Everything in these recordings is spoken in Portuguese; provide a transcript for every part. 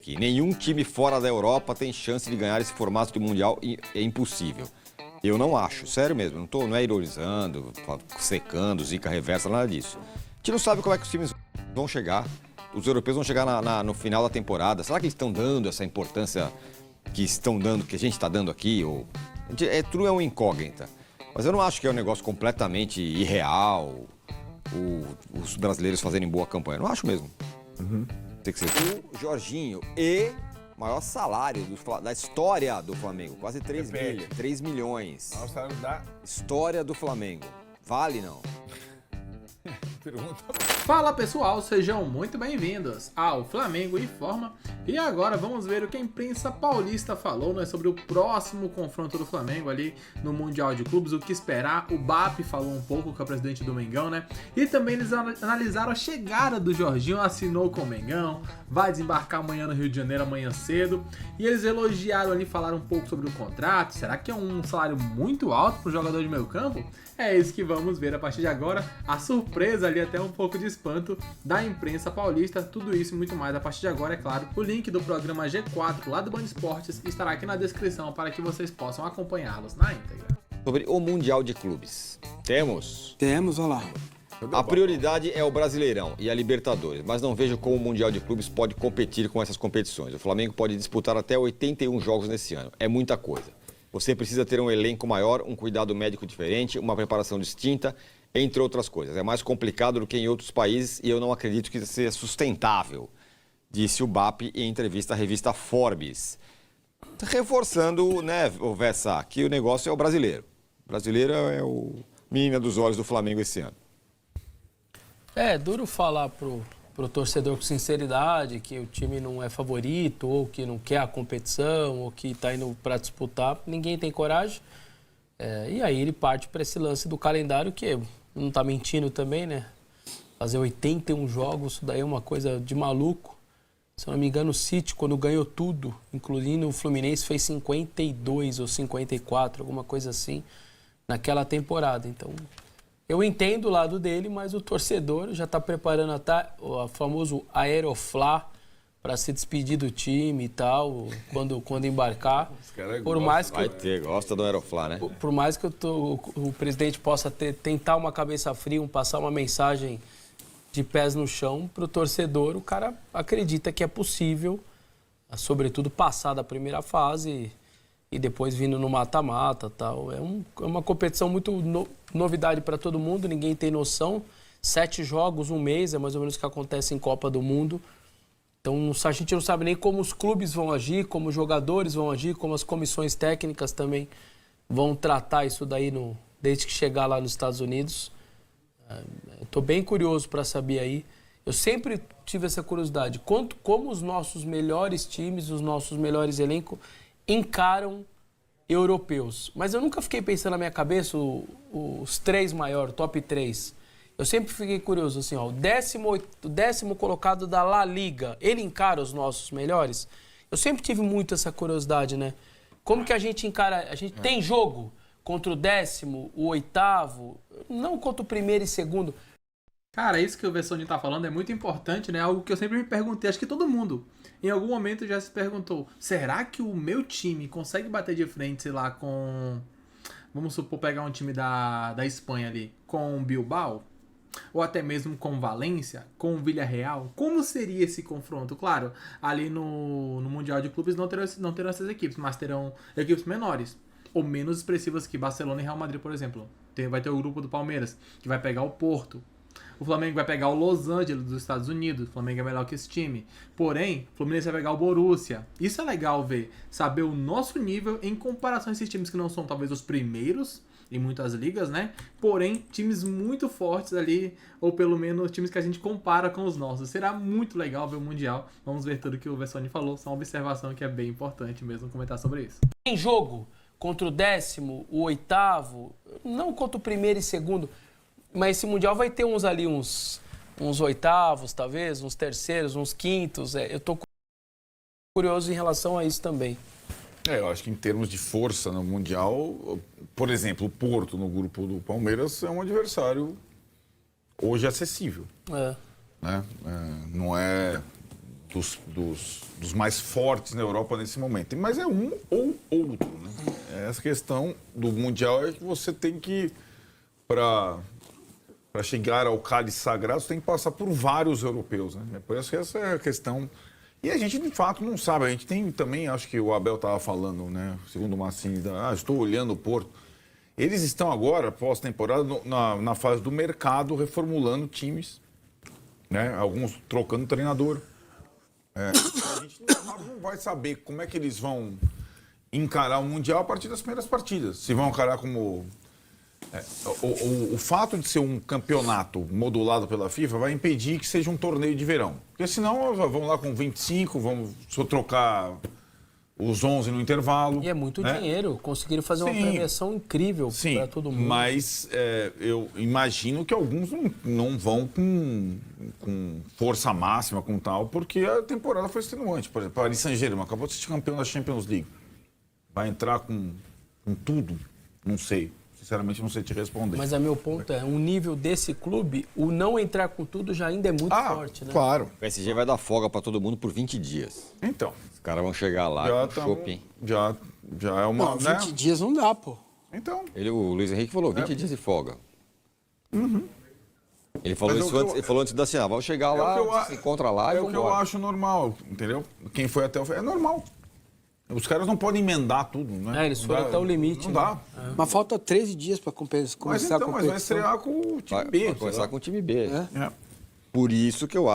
Que nenhum time fora da Europa tem chance de ganhar esse formato de Mundial, é impossível. Eu não acho, sério mesmo, não é ironizando, secando, zica reversa, nada disso. A gente não sabe como é que os times vão chegar. Os europeus vão chegar no final da temporada. Será que eles estão dando essa importância que estão dando, que a gente está dando aqui? Tudo é uma incógnita. Mas eu não acho que é um negócio completamente irreal, os brasileiros fazerem boa campanha. Eu não acho mesmo. Tem que ser o Jorginho maior salário da história do Flamengo. Quase 3 milhões. Maior salário da história do Flamengo. Vale, não? pergunta. Fala pessoal, sejam muito bem-vindos ao Flamengo Informa. E agora vamos ver o que a imprensa paulista falou, né, sobre o próximo confronto do Flamengo ali no Mundial de Clubes, o que esperar. O BAP falou um pouco com o presidente do Mengão, né? E também eles analisaram a chegada do Jorginho, assinou com o Mengão, vai desembarcar amanhã no Rio de Janeiro, amanhã cedo. E eles elogiaram ali, falaram um pouco sobre o contrato. Será que é um salário muito alto para o jogador de meio campo? É isso que vamos ver a partir de agora. A surpresa ali, até um pouco de espanto da imprensa paulista. Tudo isso e muito mais a partir de agora, é claro. O link do programa G4 lá do Band Esportes estará aqui na descrição para que vocês possam acompanhá-los na íntegra. Sobre o Mundial de Clubes. Temos, olha lá. a prioridade é o Brasileirão e a Libertadores, mas não vejo como o Mundial de Clubes pode competir com essas competições. O Flamengo pode disputar até 81 jogos nesse ano. É muita coisa. Você precisa ter um elenco maior, um cuidado médico diferente, uma preparação distinta, entre outras coisas. É mais complicado do que em outros países e eu não acredito que seja sustentável, disse o BAP em entrevista à revista Forbes. Reforçando, né, o Vessa, que o negócio é o brasileiro. O brasileiro é o menina dos olhos do Flamengo esse ano. É duro falar pro torcedor com sinceridade que o time não é favorito, ou que não quer a competição, ou que está indo para disputar. Ninguém tem coragem. E aí ele parte para esse lance do calendário, que não está mentindo também, né? Fazer 81 jogos, isso daí é uma coisa de maluco. Se eu não me engano, o City, quando ganhou tudo, incluindo o Fluminense, fez 52 ou 54, alguma coisa assim, naquela temporada. Então, eu entendo o lado dele, mas o torcedor já está preparando o famoso aeroflá para se despedir do time e tal, quando embarcar. Por mais que gosta do aeroflá, né? Por mais que o presidente possa tentar uma cabeça fria, passar uma mensagem de pés no chão para o torcedor, o cara acredita que é possível, sobretudo passar da primeira fase e depois vindo no mata-mata, tal. É uma competição muito novidade para todo mundo, ninguém tem noção. 7 jogos, um mês, é mais ou menos o que acontece em Copa do Mundo. Então a gente não sabe nem como os clubes vão agir, como os jogadores vão agir, como as comissões técnicas também vão tratar isso daí desde que chegar lá nos Estados Unidos. Estou bem curioso para saber aí. Eu sempre tive essa curiosidade. Como os nossos melhores times, os nossos melhores elencos encaram europeus. Mas eu nunca fiquei pensando na minha cabeça os 3 maiores, top 3. Eu sempre fiquei curioso, assim, o 10º colocado da La Liga, ele encara os nossos melhores? Eu sempre tive muito essa curiosidade, né? Como que a gente encara... A gente tem jogo contra o 10º, o 8º, não contra o 1º e 2º. Cara, isso que o Vessone tá falando é muito importante, né? Algo que eu sempre me perguntei, acho que todo mundo em algum momento já se perguntou, será que o meu time consegue bater de frente, sei lá, com... Vamos supor, pegar um time da Espanha ali, com o Bilbao? Ou até mesmo com Valência, com o Villarreal? Como seria esse confronto? Claro, ali no Mundial de Clubes não terão essas equipes, mas terão equipes menores, ou menos expressivas que Barcelona e Real Madrid, por exemplo. Vai ter o grupo do Palmeiras, que vai pegar o Porto. O Flamengo vai pegar o Los Angeles dos Estados Unidos. O Flamengo é melhor que esse time. Porém, o Fluminense vai pegar o Borussia. Isso é legal ver. Saber o nosso nível em comparação a esses times que não são talvez os primeiros em muitas ligas, né? Porém, times muito fortes ali, ou pelo menos times que a gente compara com os nossos. Será muito legal ver o Mundial. Vamos ver tudo que o Vessone falou. Só uma observação que é bem importante mesmo comentar sobre isso. Tem jogo contra o 10º, o 8º, não contra o 1º e 2º, mas esse Mundial vai ter uns 8º, talvez, uns 3º, uns 5º. Eu tô curioso em relação a isso também. Eu acho que em termos de força no Mundial, por exemplo, o Porto no grupo do Palmeiras é um adversário hoje acessível. Né? Não é dos mais fortes na Europa nesse momento. Mas é um ou outro. Né? Essa questão do Mundial é que você tem que, para chegar ao cálice sagrado, você tem que passar por vários europeus. Né? Por isso que essa é a questão. E a gente, de fato, não sabe. A gente tem também, acho que o Abel estava falando, né? Segundo o Massini, estou olhando o Porto. Eles estão agora, pós-temporada, na fase do mercado, reformulando times. Né? Alguns trocando treinador. A gente não vai saber como é que eles vão encarar o Mundial a partir das primeiras partidas. Se vão encarar como... O fato de ser um campeonato modulado pela FIFA vai impedir que seja um torneio de verão. Porque senão vão lá com 25, vamos só trocar os 11 no intervalo. E é muito né? dinheiro. Conseguiram fazer uma premiação incrível para todo mundo. Mas eu imagino que alguns não vão com força máxima, com tal, porque a temporada foi extenuante. Por exemplo, Paris Saint-Germain acabou de ser campeão da Champions League. Vai entrar com tudo? Não sei. Sinceramente, não sei te responder. Mas o meu ponto é, o nível desse clube, o não entrar com tudo já ainda é muito forte, né? Claro. O PSG vai dar folga para todo mundo por 20 dias. Então. Os caras vão chegar lá com shopping. Já é uma... Não, 20 dias não dá, pô. Então. O Luiz Henrique falou 20 dias de folga. Ele falou Mas isso antes, ele falou antes da cena, vamos chegar lá, se encontra lá e É o vamos que eu embora. acho normal, entendeu? Quem foi até o fim, é normal. Os caras não podem emendar tudo, né? Eles foram até o limite. Não né? dá. Mas falta 13 dias para começar Mas a então, mas vai competição. estrear com o time B. Vai começar com o time B. É. Por isso que eu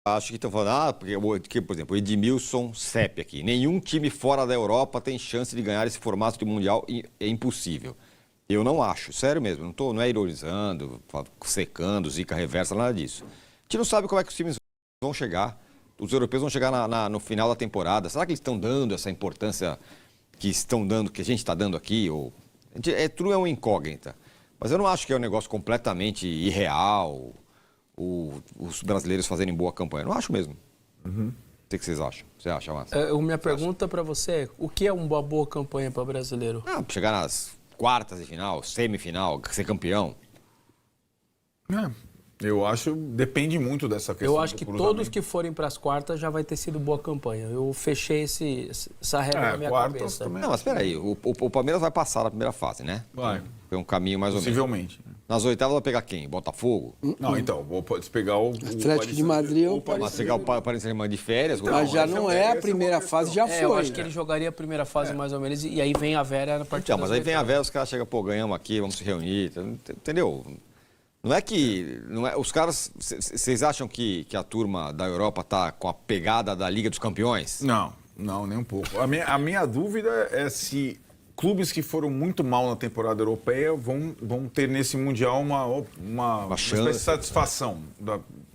acho que estão falando, porque, por exemplo, o Edmilson Sepp aqui. Nenhum time fora da Europa tem chance de ganhar esse formato de Mundial, é impossível. Eu não acho, sério mesmo, não é ironizando, secando, zica reversa, nada disso. A gente não sabe como é que os times vão chegar. Os europeus vão chegar no final da temporada. Será que eles estão dando essa importância que estão dando, que a gente está dando aqui? Tudo é uma incógnita. Mas eu não acho que é um negócio completamente irreal, os brasileiros fazerem boa campanha. Não acho mesmo. O que vocês acham? Você acha, Márcio? Minha pergunta para você é, o que é uma boa campanha para brasileiro? Chegar nas quartas de final, semifinal, ser campeão. Eu acho, depende muito dessa questão. Eu acho que todos que forem para as quartas já vai ter sido boa campanha. Eu fechei essa regra na minha cabeça. Também. Não, mas espera aí, o Palmeiras vai passar na primeira fase, né? Vai. Foi um caminho mais ou menos. Possivelmente. Nas oitavas vai pegar quem? Botafogo? Não, então, pode pegar o Atlético de Madrid ou Mas pegar o Paris Saint-Germain de férias? Mas já não é a primeira fase, já foi. Eu acho que ele jogaria a primeira fase mais ou menos e aí vem a Vera na partida. Então, mas aí vem a Vera, os caras chegam, ganhamos aqui, vamos se reunir, entendeu? Não é que... os caras... Vocês acham que a turma da Europa tá com a pegada da Liga dos Campeões? Não, nem um pouco. A minha dúvida é se clubes que foram muito mal na temporada europeia vão ter nesse Mundial uma espécie de satisfação,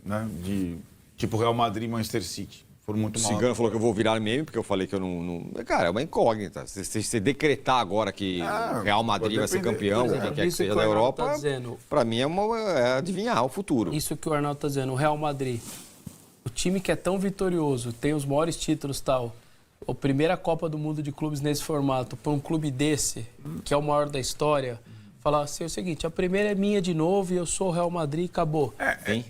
né, de tipo Real Madrid e Manchester City. Foram muito O mal. Cigano falou que eu vou virar meme, porque eu falei que eu não... Cara, é uma incógnita. Se você decretar agora que o Real Madrid vai ser campeão, ou quem quer que seja da Europa, pra mim é adivinhar o futuro. Isso que o Arnaldo tá dizendo, o Real Madrid, o time que é tão vitorioso, tem os maiores títulos e tal, a primeira Copa do Mundo de clubes nesse formato, para um clube desse, que é o maior da história, falar assim, é o seguinte, a primeira é minha de novo e eu sou o Real Madrid e acabou.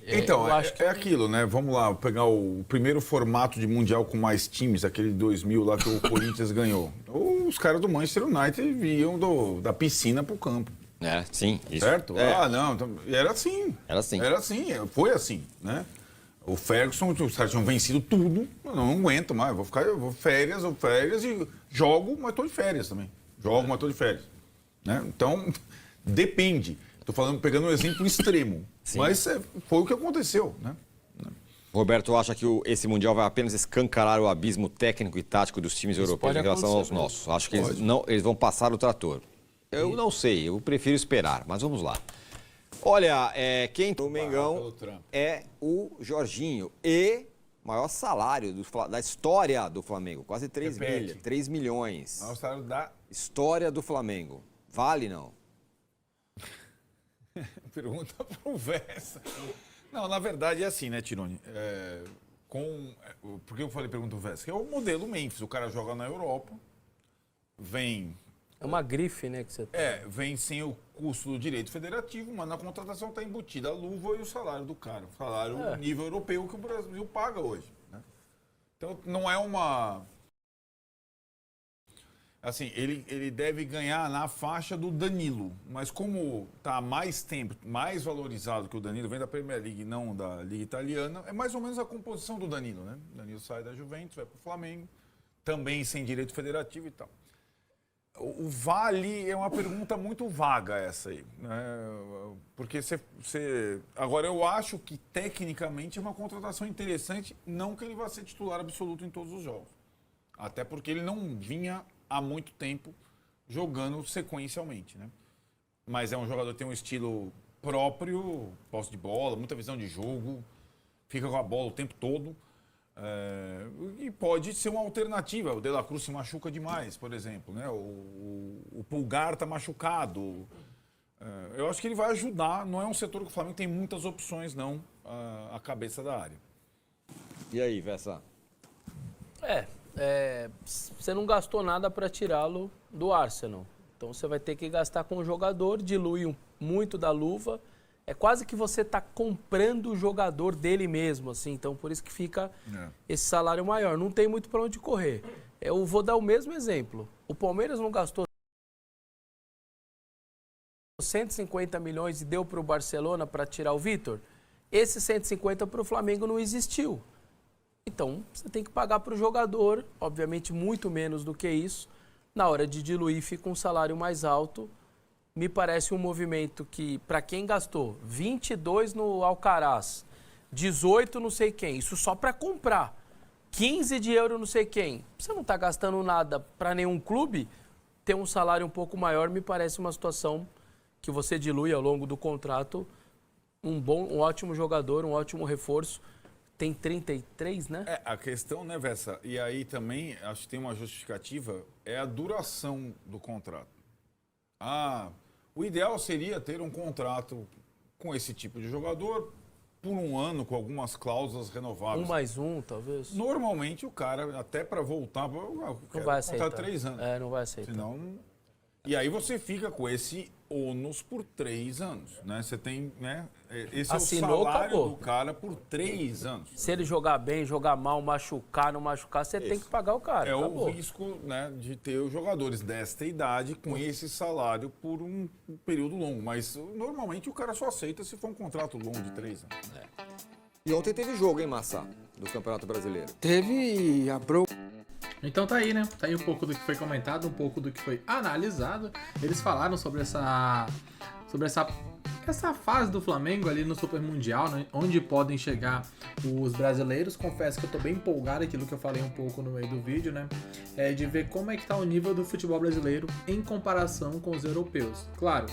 Então, é aquilo, né? Vamos lá, pegar o primeiro formato de Mundial com mais times, aquele de 2000 lá que o Corinthians ganhou. Os caras do Manchester United vinham da piscina pro campo. Sim. Isso. Certo? Não, então, era assim. Era assim. Era assim, foi assim, né? O Ferguson, os caras tinham vencido tudo, eu não aguento mais, eu vou férias e jogo, mas estou de férias também. Jogo, mas estou de férias. Né? Então, depende. Estou pegando um exemplo extremo, mas foi o que aconteceu, né? Roberto acha que esse Mundial vai apenas escancarar o abismo técnico e tático dos times europeus em relação aos nossos. Acho que eles vão passar o trator. Eu não sei, eu prefiro esperar, mas vamos lá. Olha, quem no Mengão é o Jorginho e maior salário da história do Flamengo, quase 3 milhões. O salário da História do Flamengo. Vale, não? Pergunta pro Vessa. Não, na verdade é assim, né, Tironi? Por que eu falei pergunta pro Vessa? Que é o modelo Memphis. O cara joga na Europa, vem... É uma grife, né, que você tem. Vem sem o custo do direito federativo, mas na contratação está embutida a luva e o salário do cara. O salário nível europeu que o Brasil paga hoje. Né? Então não é uma... Assim, ele deve ganhar na faixa do Danilo, mas como está há mais tempo, mais valorizado que o Danilo, vem da Premier League, não da Liga Italiana, é mais ou menos a composição do Danilo, né? O Danilo sai da Juventus, vai para o Flamengo, também sem direito federativo e tal. O vale é uma pergunta muito vaga essa aí, né? Porque agora eu acho que tecnicamente é uma contratação interessante, não que ele vá ser titular absoluto em todos os jogos. Até porque ele não vinha há muito tempo jogando sequencialmente, né? Mas é um jogador que tem um estilo próprio, posse de bola, muita visão de jogo, fica com a bola o tempo todo. E pode ser uma alternativa. O De La Cruz se machuca demais, por exemplo, né? O Pulgar está machucado. Eu acho que ele vai ajudar. Não é um setor que o Flamengo tem muitas opções, não, a cabeça da área. E aí, Vessa? Você não gastou nada para tirá-lo do Arsenal. Então você vai ter que gastar com o jogador, dilui muito da luva. É quase que você está comprando o jogador dele mesmo, assim. Então por isso que fica esse salário maior. Não tem muito para onde correr. Eu vou dar o mesmo exemplo. O Palmeiras não gastou 150 milhões e deu para o Barcelona para tirar o Vítor. Esse 150 para o Flamengo não existiu. Então, você tem que pagar para o jogador, obviamente muito menos do que isso. Na hora de diluir, fica um salário mais alto. Me parece um movimento que, para quem gastou 22 no Alcaraz, 18 não sei quem, isso só para comprar, 15 de euro não sei quem, você não está gastando nada para nenhum clube, ter um salário um pouco maior me parece uma situação que você dilui ao longo do contrato um ótimo jogador, um ótimo reforço. Tem 33, né? A questão, né, Vessa? E aí também, acho que tem uma justificativa, é a duração do contrato. O ideal seria ter um contrato com esse tipo de jogador por um ano, com algumas cláusulas renováveis. 1 mais 1, talvez. Normalmente o cara, até para voltar, não vai aceitar. 3 anos. Não vai aceitar. Senão... E aí você fica com esse ônus por 3 anos, né? Você tem, né? Esse Assinou, é o salário acabou. do cara por 3 anos. Se ele jogar bem, jogar mal, machucar, não machucar, você tem que pagar o cara. O risco, né, de ter os jogadores desta idade com esse salário por um período longo. Mas normalmente o cara só aceita se for um contrato longo de 3 anos. E ontem teve jogo, hein, Massa? Do Campeonato Brasileiro. Teve a Bro. Então tá aí, né? Tá aí um pouco do que foi comentado, um pouco do que foi analisado. Eles falaram sobre essa fase do Flamengo ali no Super Mundial, né? Onde podem chegar os brasileiros. Confesso que eu tô bem empolgado, aquilo que eu falei um pouco no meio do vídeo, né? De ver como é que tá o nível do futebol brasileiro em comparação com os europeus. Claro,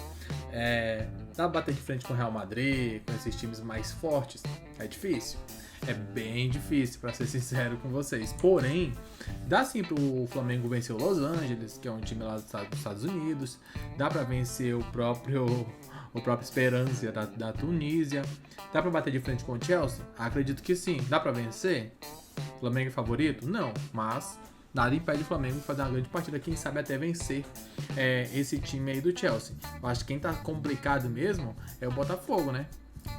dá pra bater de frente com o Real Madrid, com esses times mais fortes, é difícil. É bem difícil, pra ser sincero com vocês. Porém, dá sim pro Flamengo vencer o Los Angeles, que é um time lá dos Estados Unidos. Dá pra vencer o próprio Esperança da Tunísia. Dá pra bater de frente com o Chelsea? Acredito que sim. Dá pra vencer? Flamengo é favorito? Não, mas nada impede o Flamengo de fazer uma grande partida, quem sabe até vencer esse time aí do Chelsea. Eu acho que quem tá complicado mesmo é o Botafogo, né?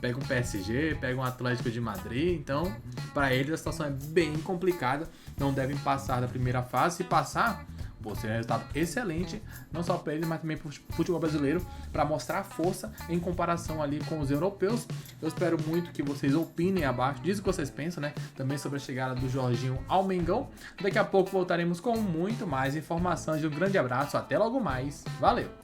Pega um PSG, pega um Atlético de Madrid, então para eles a situação é bem complicada, não devem passar da primeira fase. Se passar, pô, seria um resultado excelente, não só para eles, mas também para o futebol brasileiro, para mostrar força em comparação ali com os europeus. Eu espero muito que vocês opinem abaixo, diz o que vocês pensam, né? Também sobre a chegada do Jorginho ao Mengão. Daqui a pouco voltaremos com muito mais informações. Um grande abraço, até logo mais, valeu!